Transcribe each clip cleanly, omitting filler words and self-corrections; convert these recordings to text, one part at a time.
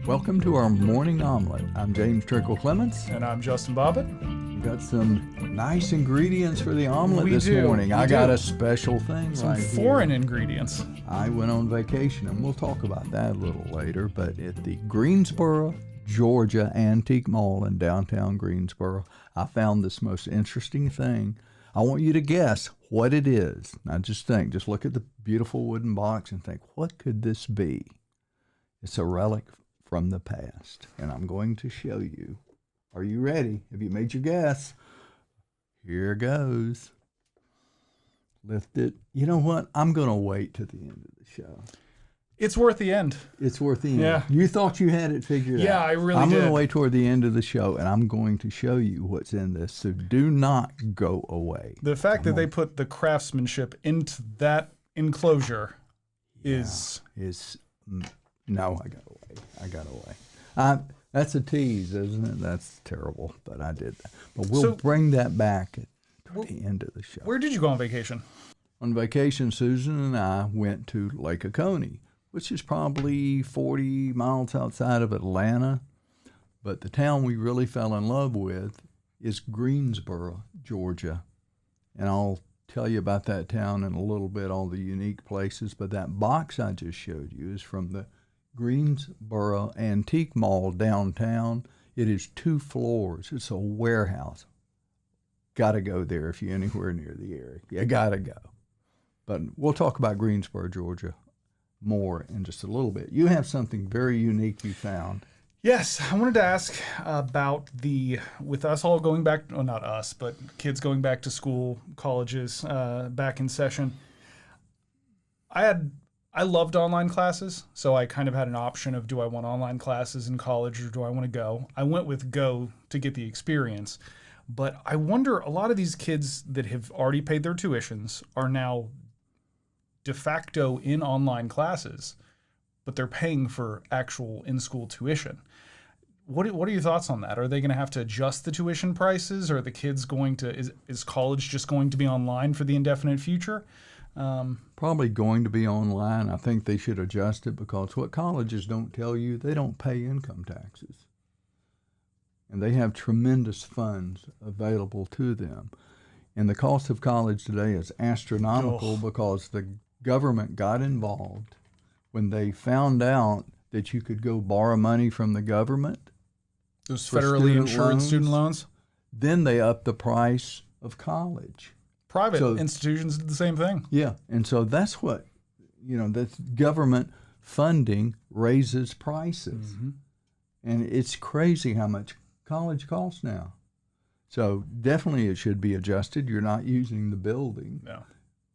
Welcome to our morning omelet. I'm James Trinkle Clements. And I'm Justin Bobbitt. We've got some nice ingredients for the omelet this morning. I got a special thing some right here. foreign ingredients. I went on vacation, and we'll talk about that a little later, but at the Greensboro, Georgia Antique Mall in downtown Greensboro, I found this most interesting thing. I want you to guess what it is. Now just look at the beautiful wooden box and think, what could this be? It's a relic from the past, and I'm going to show you. Are you ready? Have you made your guess? Here goes. Lift it. You know what? I'm going to wait to the end of the show. It's worth the end. It's worth the end. Yeah. You thought you had it figured out. Yeah, I really I'm did. going to wait toward the end of the show, and I'm going to show you what's in this, so do not go away. The fact that they put the craftsmanship into that enclosure is... No, I got away. That's a tease, isn't it? That's terrible, but I did that. But we'll bring that back at the end of the show. Where did you go on vacation? On vacation, Susan and I went to Lake Oconee, which is probably 40 miles outside of Atlanta. But the town we really fell in love with is Greensboro, Georgia. And I'll tell you about that town in a little bit, all the unique places. But that box I just showed you is from the Greensboro Antique Mall downtown. It is 2 floors. It's a warehouse. Got to go there if you're anywhere near the area. You got to go. But we'll talk about Greensboro, Georgia more in just a little bit. You have something very unique you found. Yes, I wanted to ask about with us all going back, well, not us, but kids going back to school, colleges back in session. I loved online classes, so I kind of had an option of, do I want online classes in college or do I want to go? I went with go to get the experience. But I wonder, a lot of these kids that have already paid their tuitions are now de facto in online classes, but they're paying for actual in-school tuition. What are your thoughts on that? Are they going to have to adjust the tuition prices? Or are the kids going to, is college just going to be online for the indefinite future? Probably going to be online. I think they should adjust it, because what colleges don't tell you, they don't pay income taxes. And they have tremendous funds available to them. And the cost of college today is astronomical because the government got involved when they found out that you could go borrow money from the government. Those federally insured student loans? Then they upped the price of college. Private institutions did the same thing. Yeah, and so that's what, that government funding raises prices. Mm-hmm. And it's crazy how much college costs now. So definitely it should be adjusted. You're not using the building. No.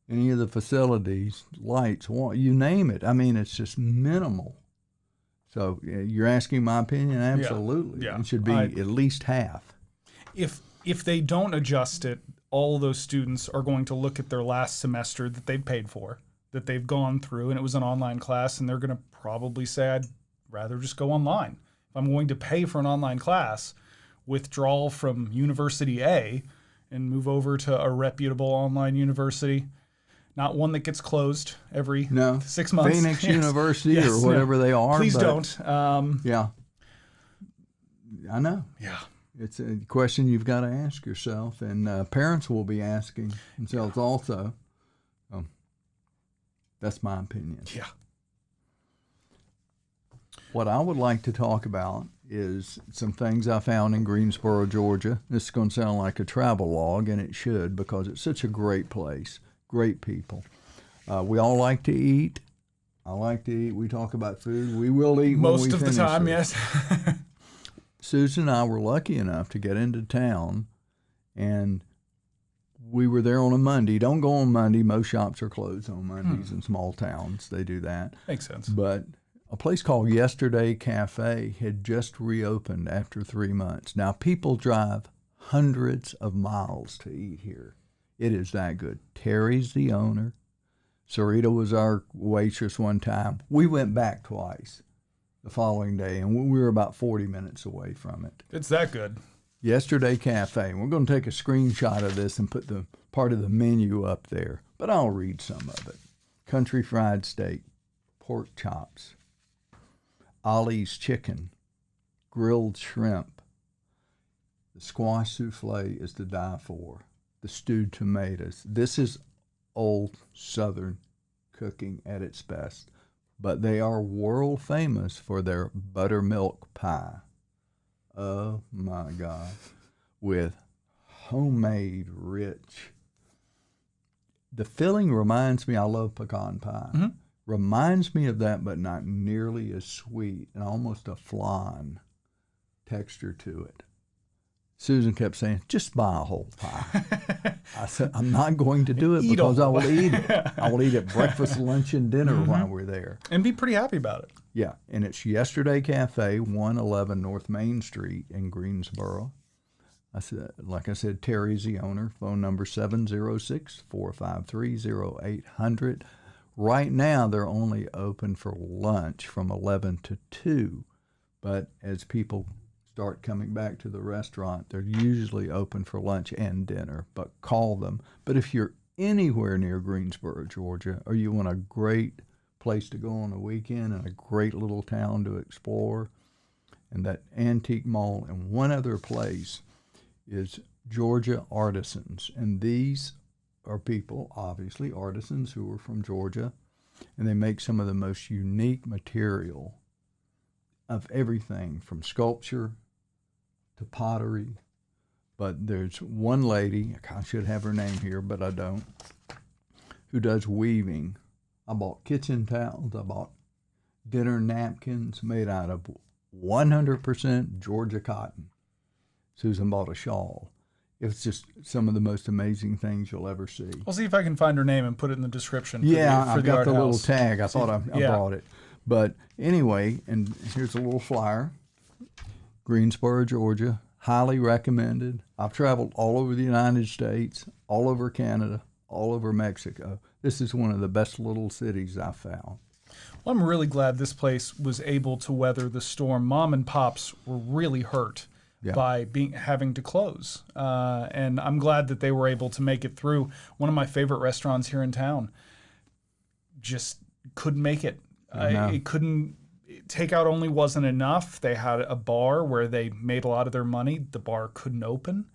Any of the facilities, lights, you name it. I mean, it's just minimal. So you're asking my opinion? Absolutely. Yeah. It should be at least half. If they don't adjust it, all those students are going to look at their last semester that they've paid for, that they've gone through, and it was an online class, and they're going to probably say, I'd rather just go online. If I'm going to pay for an online class, withdrawal from University A and move over to a reputable online university, not one that gets closed every 6 months. Phoenix University or whatever they are. Please don't. Yeah. I know. Yeah. It's a question you've got to ask yourself, and parents will be asking themselves also. That's my opinion. Yeah. What I would like to talk about is some things I found in Greensboro, Georgia. This is going to sound like a travel log, and it should, because it's such a great place, great people. We all like to eat. I like to eat. We talk about food. We will eat most of the time, yes. Susan and I were lucky enough to get into town, and we were there on a Monday. Don't go on Monday. Most shops are closed on Mondays in small towns. They do that. Makes sense. But a place called Yesterday Cafe had just reopened after 3 months. Now, people drive hundreds of miles to eat here. It is that good. Terry's the owner. Sarita was our waitress one time. We went back twice the following day, and we were about 40 minutes away from it. It's that good. Yesterday Cafe. We're going to take a screenshot of this and put the part of the menu up there, but I'll read some of it. Country fried steak, pork chops, Ollie's chicken, grilled shrimp. The squash souffle is to die for. The stewed tomatoes. This is old Southern cooking at its best. But they are world famous for their buttermilk pie. Oh my God. With homemade, rich. The filling reminds me, I love pecan pie. Mm-hmm. Reminds me of that, but not nearly as sweet and almost a flan texture to it. Susan kept saying, just buy a whole pie. I said, I'm not going to do it because I will eat it. I will eat it breakfast, lunch, and dinner while we're there. And be pretty happy about it. Yeah, and it's Yesterday Cafe, 111 North Main Street in Greensboro. Like I said, Terry's the owner. Phone number 706-453-0800. Right now, they're only open for lunch from 11 to 2. But as people start coming back to the restaurant, they're usually open for lunch and dinner. But call them. But if you're anywhere near Greensboro, Georgia, or you want a great place to go on a weekend and a great little town to explore, and that antique mall, and one other place is Georgia Artisans. And these are people, obviously, artisans who are from Georgia, and they make some of the most unique material of everything from sculpture to pottery. But there's one lady, I should have her name here, but I don't, who does weaving. I bought kitchen towels, I bought dinner napkins made out of 100% Georgia cotton. Susan bought a shawl. It's just some of the most amazing things you'll ever see. I'll see if I can find her name and put it in the description. I've got the little house. tag. I thought I brought it. But anyway, and here's a little flyer. Greensboro, Georgia. Highly recommended. I've traveled all over the United States, all over Canada, all over Mexico. This is one of the best little cities I've found. Well, I'm really glad this place was able to weather the storm. Mom and Pops were really hurt by having to close. And I'm glad that they were able to make it through. One of my favorite restaurants here in town just couldn't make it. It couldn't. Takeout only wasn't enough. They had a bar where they made a lot of their money. The bar couldn't open.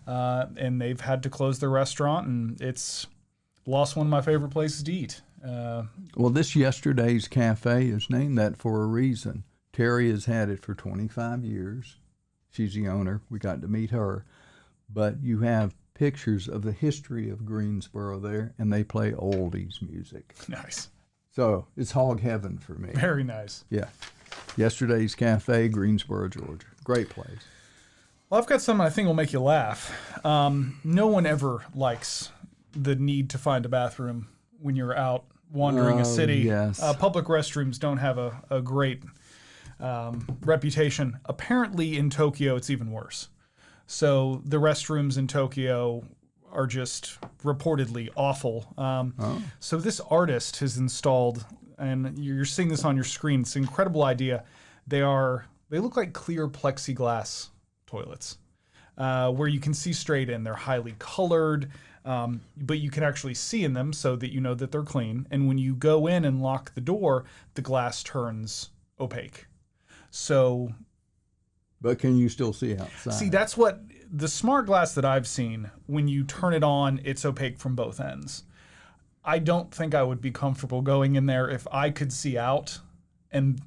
And they've had to close their restaurant, and it's lost one of my favorite places to eat. Well, this Yesterday's Cafe is named that for a reason. Terry has had it for 25 years. She's the owner. We got to meet her. But you have pictures of the history of Greensboro there, and they play oldies music. Nice. So it's hog heaven for me. Very nice. Yeah. Yesterday's Cafe, Greensboro, Georgia. Great place. Well, I've got something I think will make you laugh. No one ever likes the need to find a bathroom when you're out wandering a city. Yes. Public restrooms don't have a great reputation. Apparently in Tokyo, it's even worse. So the restrooms in Tokyo are just reportedly awful. So this artist has installed, and you're seeing this on your screen, it's an incredible idea. They look like clear plexiglass toilets where you can see straight in. They're highly colored, but you can actually see in them so that you know that they're clean. And when you go in and lock the door, the glass turns opaque. But can you still see outside? See, that's what the smart glass that I've seen, when you turn it on, it's opaque from both ends. I don't think I would be comfortable going in there if I could see out and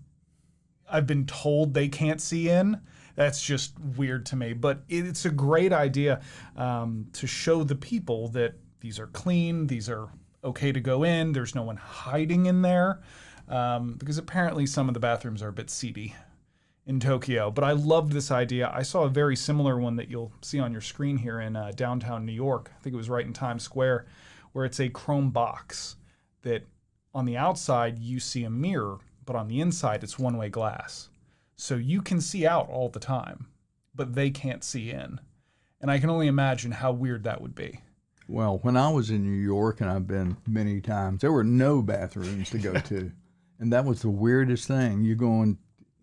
I've been told they can't see in. That's just weird to me. But it's a great idea to show the people that these are clean, these are okay to go in, there's no one hiding in there, because apparently some of the bathrooms are a bit seedy in Tokyo. But I loved this idea. I saw a very similar one that you'll see on your screen here in downtown New York. I think it was right in Times Square, where it's a chrome box that on the outside you see a mirror, but on the inside it's one-way glass. So you can see out all the time, but they can't see in. And I can only imagine how weird that would be. Well, when I was in New York, and I've been many times, there were no bathrooms to go to. And that was the weirdest thing. You go in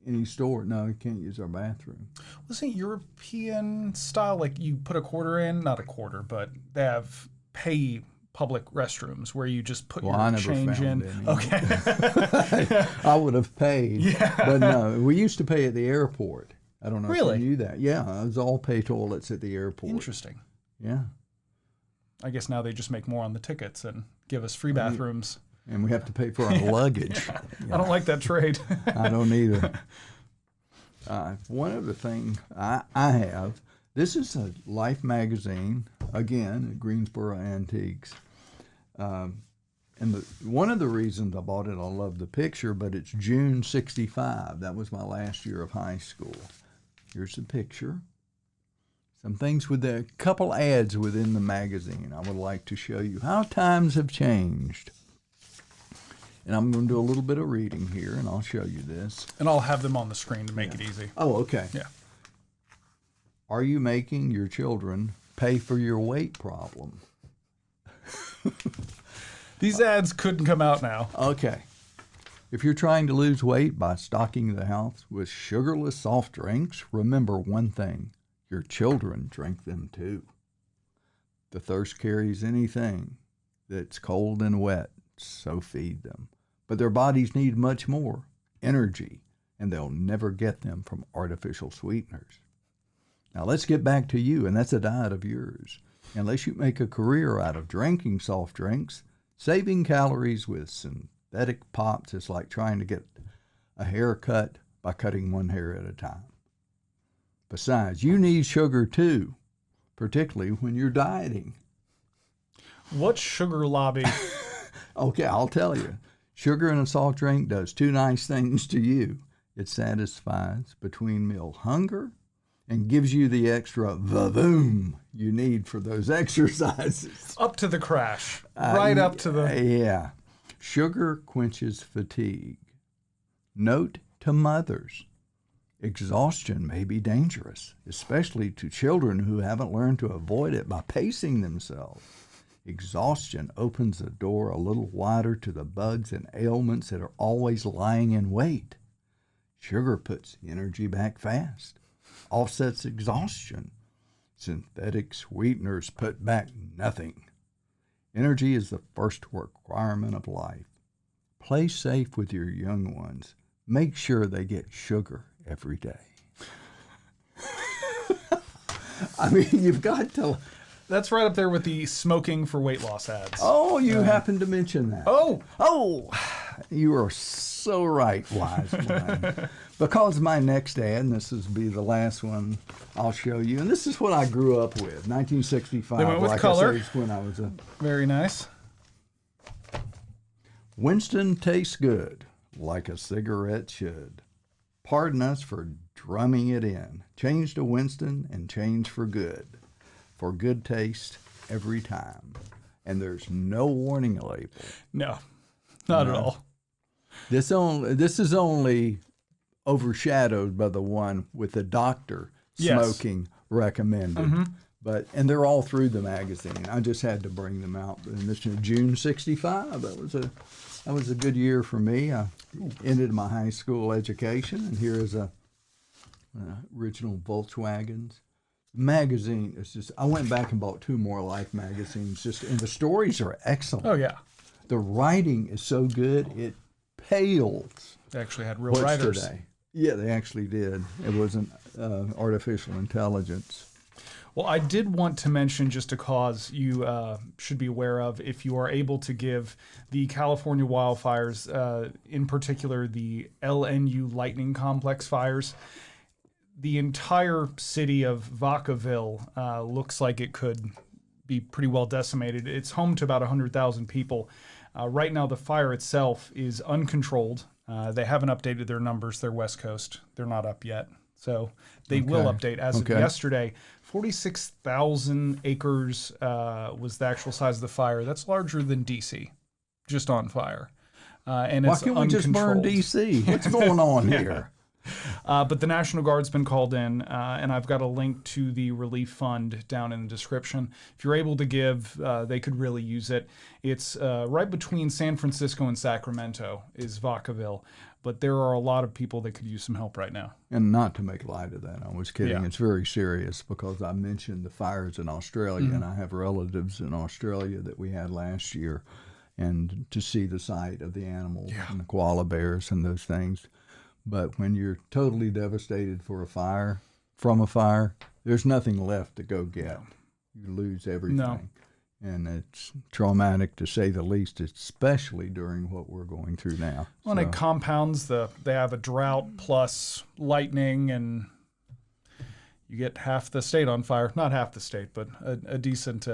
any store, no, you can't use our bathroom. Wasn't European style, like you put a quarter in? Not a quarter, but they have pay public restrooms where you just put Well, I your never change found in? any. Okay. I would have paid. But no, we used to pay at the airport. I don't know Really? if you knew that. Yeah, it was all pay toilets at the airport. Interesting. Yeah. I guess now they just make more on the tickets and give us free bathrooms. And we have to pay for our luggage. Yeah. I don't like that trade. I don't either. One other thing I have, this is a Life magazine, again, at Greensboro Antiques. And one of the reasons I bought it, I love the picture, but it's June 65. That was my last year of high school. Here's the picture. Some things with a couple ads within the magazine I would like to show you. How times have changed. And I'm going to do a little bit of reading here, and I'll show you this. And I'll have them on the screen to make it easy. Oh, okay. Yeah. Are you making your children pay for your weight problem? These ads couldn't come out now. Okay. If you're trying to lose weight by stocking the house with sugarless soft drinks, remember one thing. Your children drink them too. The thirst carries anything that's cold and wet, so feed them. But their bodies need much more energy, and they'll never get them from artificial sweeteners. Now let's get back to you, and that's a diet of yours. Unless you make a career out of drinking soft drinks, saving calories with synthetic pops is like trying to get a haircut by cutting one hair at a time. Besides, you need sugar too, particularly when you're dieting. What's sugar lobby? Okay, I'll tell you. Sugar in a soft drink does two nice things to you. It satisfies between meal hunger and gives you the extra va-voom you need for those exercises. Up to the crash. Right up to the... Yeah. Sugar quenches fatigue. Note to mothers. Exhaustion may be dangerous, especially to children who haven't learned to avoid it by pacing themselves. Exhaustion opens the door a little wider to the bugs and ailments that are always lying in wait. Sugar puts energy back fast, offsets exhaustion. Synthetic sweeteners put back nothing. Energy is the first requirement of life. Play safe with your young ones. Make sure they get sugar every day. I mean, you've got to... That's right up there with the smoking for weight loss ads. Oh, you happened to mention that. Oh, you are so right, wise one. Because my next ad, and this will be the last one I'll show you, and this is what I grew up with, 1965. They went with like color. I said, it's when I was a... Very nice. Winston tastes good, like a cigarette should. Pardon us for drumming it in. Change to Winston and change for good. For good taste every time. And there's no warning label. No, not at all. This is only overshadowed by the one with the doctor smoking recommended. And they're all through the magazine. I just had to bring them out. And this is June 65. That was a good year for me. I ended my high school education, and here is a original Volkswagens magazine. It's just, I went back and bought 2 more Life magazines. And the stories are excellent. Oh yeah, the writing is so good it pales. they actually had real what's writers. today. Yeah, they actually did. It wasn't artificial intelligence. Well, I did want to mention just a cause you should be aware of if you are able to give the California wildfires, in particular the LNU lightning complex fires. The entire city of Vacaville looks like it could be pretty well decimated. It's home to about 100,000 people. Right now, the fire itself is uncontrolled. They haven't updated their numbers. They're West Coast. They're not up yet. So they will update. As of yesterday, 46,000 acres was the actual size of the fire. That's larger than D.C., just on fire. And Why it's can't we just burn D.C.? What's going on here? But the National Guard's been called in, and I've got a link to the relief fund down in the description. If you're able to give, they could really use it. It's right between San Francisco and Sacramento is Vacaville. But there are a lot of people that could use some help right now. And not to make light of that, I was kidding. Yeah. It's very serious because I mentioned the fires in Australia, and I have relatives in Australia that we had last year, and to see the sight of the animals and the koala bears and those things. But when you're totally devastated from a fire, there's nothing left to go get. You lose everything. No. And it's traumatic to say the least, especially during what we're going through now. Well, and it compounds they have a drought plus lightning, and you get half the state on fire. Not half the state, but a decent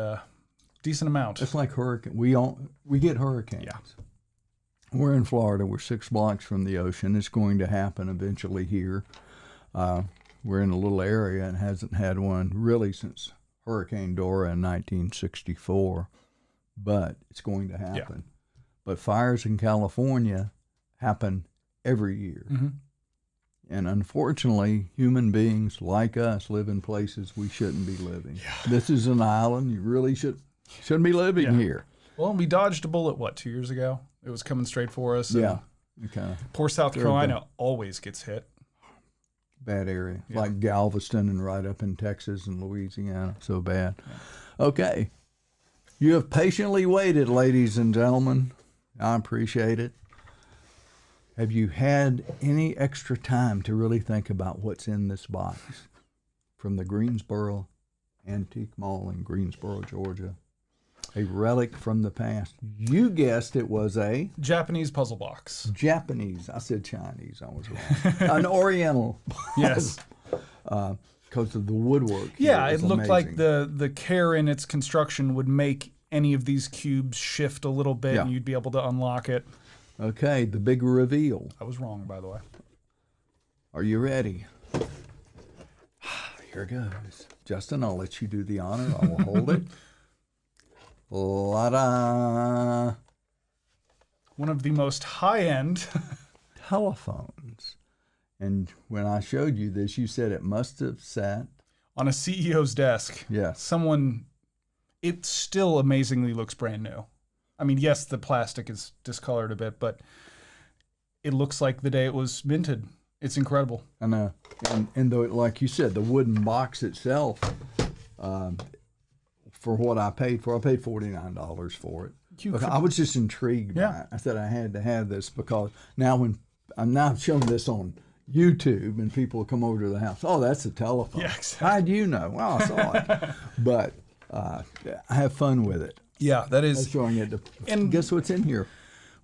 amount. It's like hurricane. We get hurricanes. Yeah. We're in Florida. We're 6 blocks from the ocean. It's going to happen eventually here. We're in a little area and hasn't had one really since Hurricane Dora in 1964, but it's going to happen. Yeah. But fires in California happen every year. Mm-hmm. And unfortunately, human beings like us live in places we shouldn't be living. Yeah. This is an island. You really shouldn't be living here. Well, we dodged a bullet, 2 years ago? It was coming straight for us. Yeah. Okay. Poor South Carolina always gets hit. Bad area, like Galveston and right up in Texas and Louisiana. So bad. Yeah. Okay. You have patiently waited, ladies and gentlemen. I appreciate it. Have you had any extra time to really think about what's in this box? From the Greensboro Antique Mall in Greensboro, Georgia. A relic from the past. You guessed it was a Japanese puzzle box. Japanese. I said Chinese. I was wrong. An Oriental. Yes. Because of the woodwork. Yeah, it looked amazing. Like the care in its construction would make any of these cubes shift a little bit, and you'd be able to unlock it. Okay, the big reveal. I was wrong, by the way. Are you ready? Here goes. Justin, I'll let you do the honor. I will hold it. La-da! One of the most high-end telephones. And when I showed you this, you said it must have sat on a CEO's desk. Yes. It still amazingly looks brand new. I mean, yes, the plastic is discolored a bit, but it looks like the day it was minted. It's incredible. I know. And like you said, the wooden box itself, for what I paid $49 for it. I was just intrigued by it. I said I had to have this because now when I'm now showing this on YouTube and people come over to the house, oh, that's a telephone. Yeah, exactly. How do you know? Well, I saw it. But I have fun with it. Yeah, that is. I'm showing it. And guess what's in here?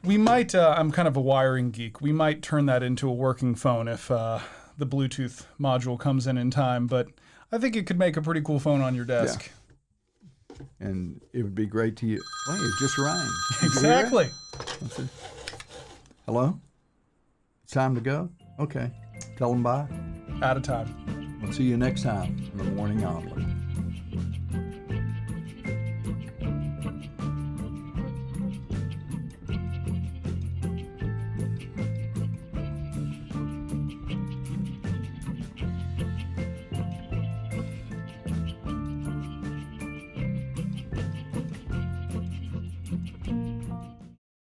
We might, I'm kind of a wiring geek. We might turn that into a working phone if the Bluetooth module comes in time. But I think it could make a pretty cool phone on your desk. Yeah. And it would be great to you. Wait, it just rang. Exactly. Hello? It's time to go? Okay. Tell them bye. Out of time. We'll see you next time on the Morning Omelet.